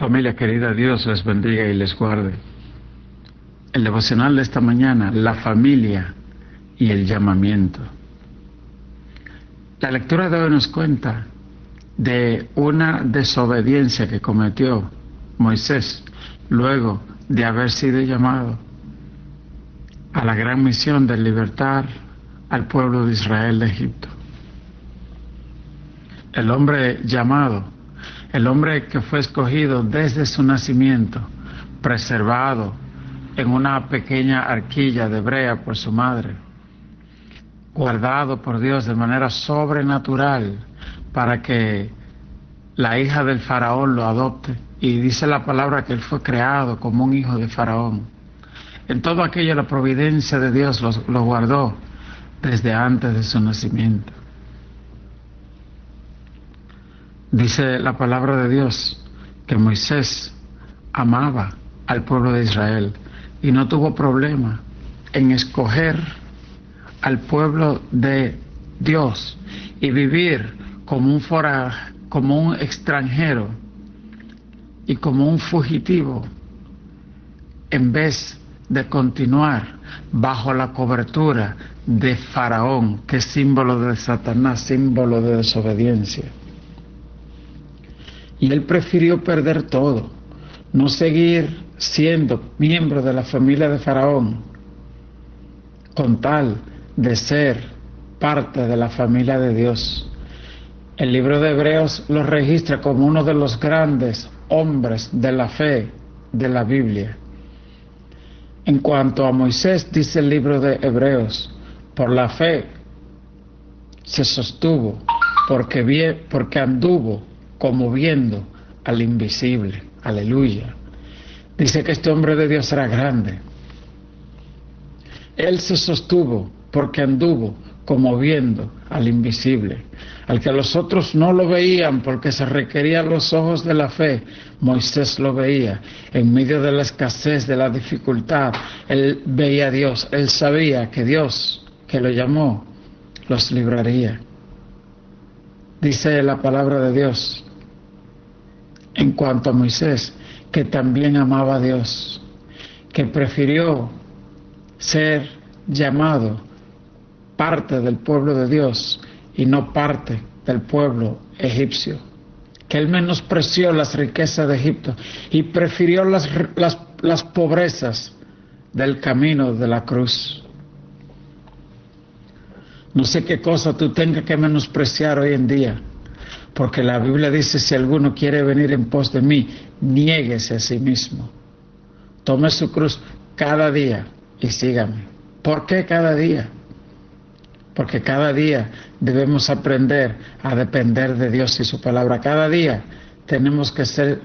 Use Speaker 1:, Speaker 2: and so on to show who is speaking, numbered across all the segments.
Speaker 1: Familia querida, Dios les bendiga y les guarde. El devocional de esta mañana, la familia y el llamamiento. La lectura de hoy nos cuenta de una desobediencia que cometió Moisés luego de haber sido llamado a la gran misión de libertar al pueblo de Israel de Egipto. El hombre llamado, el hombre que fue escogido desde su nacimiento, preservado en una pequeña arquilla de brea por su madre, guardado por Dios de manera sobrenatural para que la hija del faraón lo adopte. Y dice la palabra que él fue creado como un hijo de faraón. En todo aquello la providencia de Dios lo guardó desde antes de su nacimiento. Dice la palabra de Dios que Moisés amaba al pueblo de Israel y no tuvo problema en escoger al pueblo de Dios y vivir como un extranjero y como un fugitivo en vez de continuar bajo la cobertura de Faraón, que es símbolo de Satanás, símbolo de desobediencia. Y él prefirió perder todo, no seguir siendo miembro de la familia de Faraón, con tal de ser parte de la familia de Dios. El libro de Hebreos lo registra como uno de los grandes hombres de la fe de la Biblia. En cuanto a Moisés, dice el libro de Hebreos, por la fe se sostuvo, porque anduvo como viendo al invisible. Aleluya. Dice que este hombre de Dios era grande. Él se sostuvo porque anduvo como viendo al invisible, al que los otros no lo veían porque se requerían los ojos de la fe. Moisés lo veía en medio de la escasez, de la dificultad. Él veía a Dios, él sabía que Dios, que lo llamó, los libraría. Dice la palabra de Dios en cuanto a Moisés, que también amaba a Dios, que prefirió ser llamado parte del pueblo de Dios y no parte del pueblo egipcio, que él menospreció las riquezas de Egipto y prefirió las pobrezas del camino de la cruz. No sé qué cosa tú tengas que menospreciar hoy en día, porque la Biblia dice: si alguno quiere venir en pos de mí, niéguese a sí mismo, tome su cruz cada día y sígame. ¿Por qué cada día? Porque cada día debemos aprender a depender de Dios y su palabra. Cada día tenemos que ser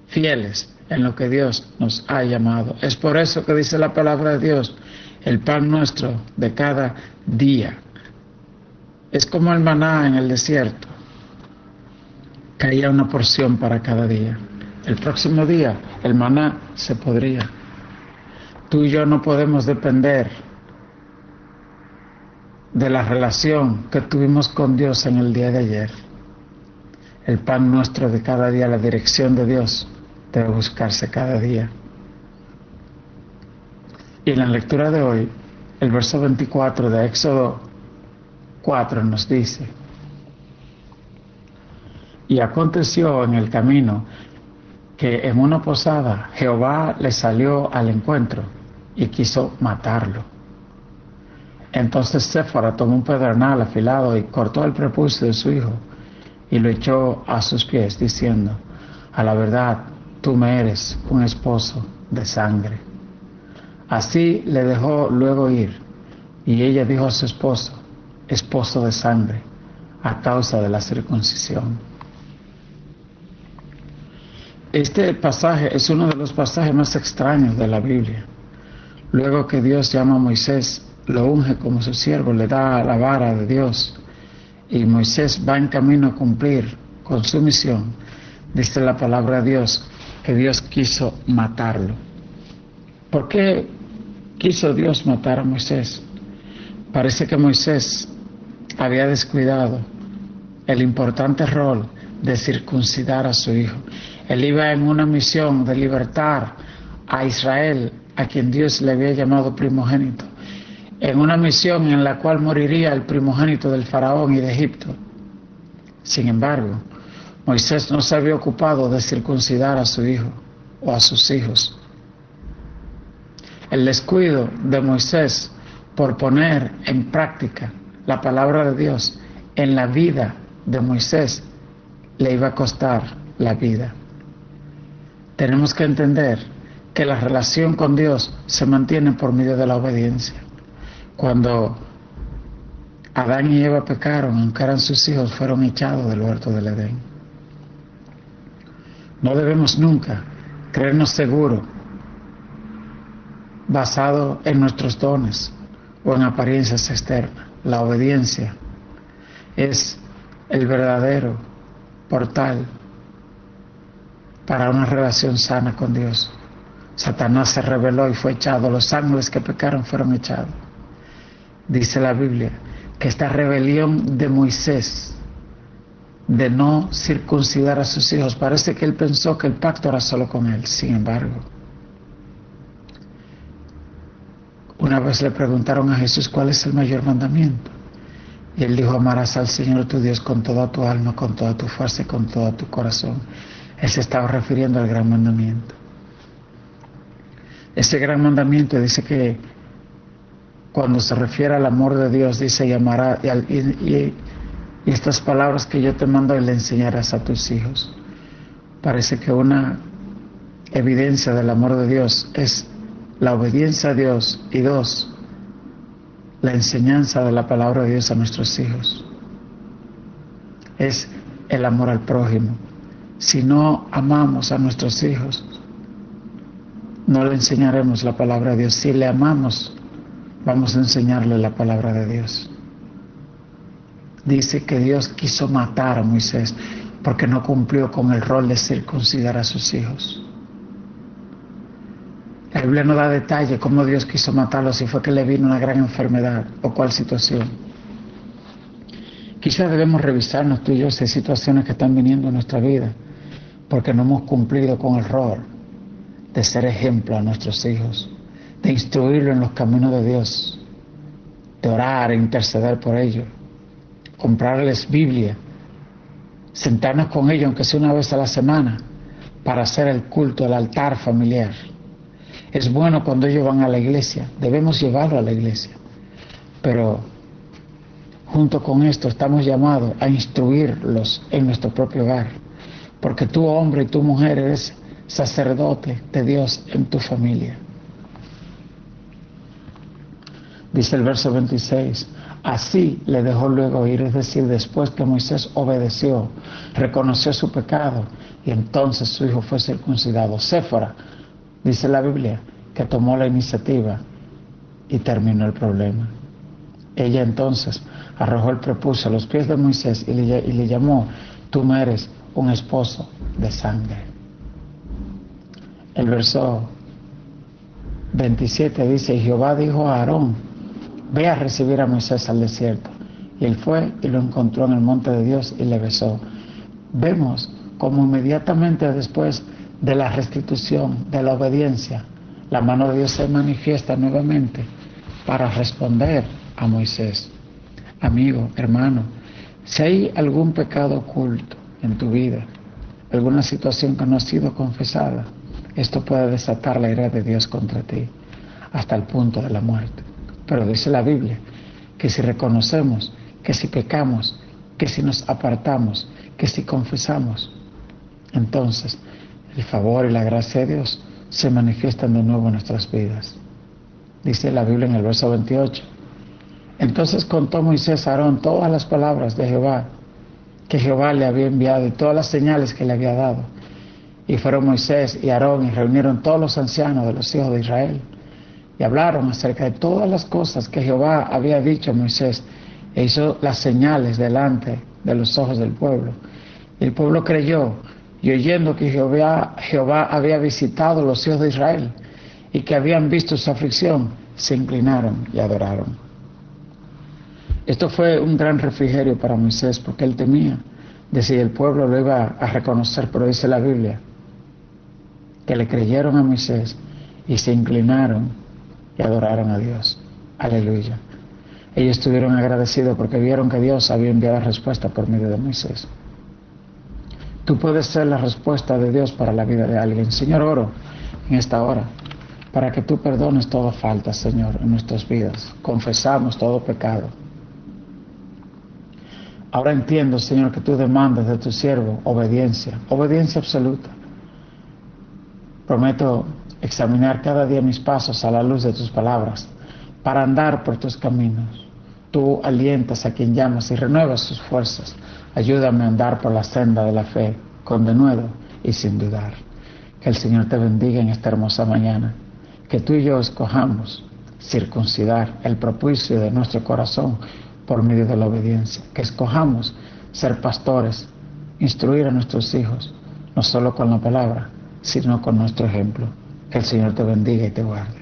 Speaker 1: fieles en lo que Dios nos ha llamado. Es por eso que dice la palabra de Dios: el pan nuestro de cada día. Es como el maná en el desierto. Caía una porción para cada día. El próximo día el maná se podría. Tú y yo no podemos depender de la relación que tuvimos con Dios en el día de ayer. El pan nuestro de cada día, la dirección de Dios, debe buscarse cada día. Y en la lectura de hoy, el verso 24 de Éxodo 4 nos dice: y aconteció en el camino que en una posada Jehová le salió al encuentro y quiso matarlo. Entonces Séfora tomó un pedernal afilado y cortó el prepucio de su hijo y lo echó a sus pies, diciendo: a la verdad, tú me eres un esposo de sangre. Así le dejó luego ir, y ella dijo a su esposo: esposo de sangre, a causa de la circuncisión. Este pasaje es uno de los pasajes más extraños de la Biblia. Luego que Dios llama a Moisés, lo unge como su siervo, le da la vara de Dios y Moisés va en camino a cumplir con su misión. Dice la palabra de Dios que Dios quiso matarlo. ¿Por qué quiso Dios matar a Moisés? Parece que Moisés había descuidado el importante rol de circuncidar a su hijo. Él iba en una misión de libertar a Israel, a quien Dios le había llamado primogénito, en una misión en la cual moriría el primogénito del faraón y de Egipto. Sin embargo, Moisés no se había ocupado de circuncidar a su hijo o a sus hijos. El descuido de Moisés por poner en práctica la palabra de Dios en la vida de Moisés le iba a costar la vida. Tenemos que entender que la relación con Dios se mantiene por medio de la obediencia. Cuando Adán y Eva pecaron, aunque eran sus hijos, fueron echados del huerto del Edén. No debemos nunca creernos seguros basado en nuestros dones o en apariencias externas. La obediencia es el verdadero portal para una relación sana con Dios. Satanás se rebeló y fue echado. Los ángeles que pecaron fueron echados. Dice la Biblia que esta rebelión de Moisés de no circuncidar a sus hijos, parece que él pensó que el pacto era solo con él. Sin embargo, una vez le preguntaron a Jesús cuál es el mayor mandamiento, y él dijo: amarás al Señor tu Dios con toda tu alma, con toda tu fuerza y con todo tu corazón. Él se estaba refiriendo al gran mandamiento. Ese gran mandamiento dice que cuando se refiere al amor de Dios, dice: y amarás, y estas palabras que yo te mando y le enseñarás a tus hijos. Parece que una evidencia del amor de Dios es la obediencia a Dios, y dos, la enseñanza de la palabra de Dios a nuestros hijos. Es el amor al prójimo. Si no amamos a nuestros hijos, no le enseñaremos la palabra de Dios. Si le amamos, vamos a enseñarle la palabra de Dios. Dice que Dios quiso matar a Moisés porque no cumplió con el rol de circuncidar a sus hijos. La Biblia no da detalle cómo Dios quiso matarlo, si fue que le vino una gran enfermedad o cuál situación. Quizás debemos revisarnos tú y yo si hay situaciones que están viniendo en nuestra vida porque no hemos cumplido con el rol de ser ejemplo a nuestros hijos, de instruirlo en los caminos de Dios, de orar e interceder por ellos, comprarles Biblia, sentarnos con ellos aunque sea una vez a la semana para hacer el culto, el altar familiar. Es bueno cuando ellos van a la iglesia, debemos llevarlo a la iglesia, pero junto con esto estamos llamados a instruirlos en nuestro propio hogar, porque tú, hombre, y tú, mujer, eres sacerdote de Dios en tu familia. Dice el verso 26, así le dejó luego ir, es decir, después que Moisés obedeció, reconoció su pecado, y entonces su hijo fue circuncidado. Séfora, dice la Biblia, que tomó la iniciativa y terminó el problema. Ella entonces arrojó el prepucio a los pies de Moisés y le llamó: tú me eres un esposo de sangre. El verso 27 dice: y Jehová dijo a Aarón: ve a recibir a Moisés al desierto. Y él fue y lo encontró en el monte de Dios y le besó. Vemos como inmediatamente después de la restitución, de la obediencia, la mano de Dios se manifiesta nuevamente para responder a Moisés. Amigo, hermano, si hay algún pecado oculto en tu vida, alguna situación que no ha sido confesada, esto puede desatar la ira de Dios contra ti hasta el punto de la muerte. Pero dice la Biblia que si reconocemos, que si pecamos, que si nos apartamos, que si confesamos, entonces el favor y la gracia de Dios se manifiestan de nuevo en nuestras vidas. Dice la Biblia en el verso 28. Entonces contó Moisés a Aarón todas las palabras de Jehová que Jehová le había enviado y todas las señales que le había dado. Y fueron Moisés y Aarón y reunieron todos los ancianos de los hijos de Israel y hablaron acerca de todas las cosas que Jehová había dicho a Moisés, e hizo las señales delante de los ojos del pueblo. Y el pueblo creyó, y oyendo que Jehová había visitado los hijos de Israel y que habían visto su aflicción, se inclinaron y adoraron. Esto fue un gran refrigerio para Moisés, porque él temía de si el pueblo lo iba a reconocer, pero dice la Biblia que le creyeron a Moisés y se inclinaron y adoraron a Dios. Aleluya. Ellos estuvieron agradecidos porque vieron que Dios había enviado respuesta por medio de Moisés. Tú puedes ser la respuesta de Dios para la vida de alguien. Señor, oro en esta hora para que tú perdones toda falta, Señor, en nuestras vidas. Confesamos todo pecado. Ahora entiendo, Señor, que tú demandas de tu siervo obediencia absoluta. Prometo examinar cada día mis pasos a la luz de tus palabras para andar por tus caminos. Tú alientas a quien llamas y renuevas sus fuerzas. Ayúdame a andar por la senda de la fe con denuedo y sin dudar. Que el Señor te bendiga en esta hermosa mañana. Que tú y yo escojamos circuncidar el prepucio de nuestro corazón por medio de la obediencia. Que escojamos ser pastores, instruir a nuestros hijos, no solo con la palabra, sino con nuestro ejemplo. Que el Señor te bendiga y te guarde.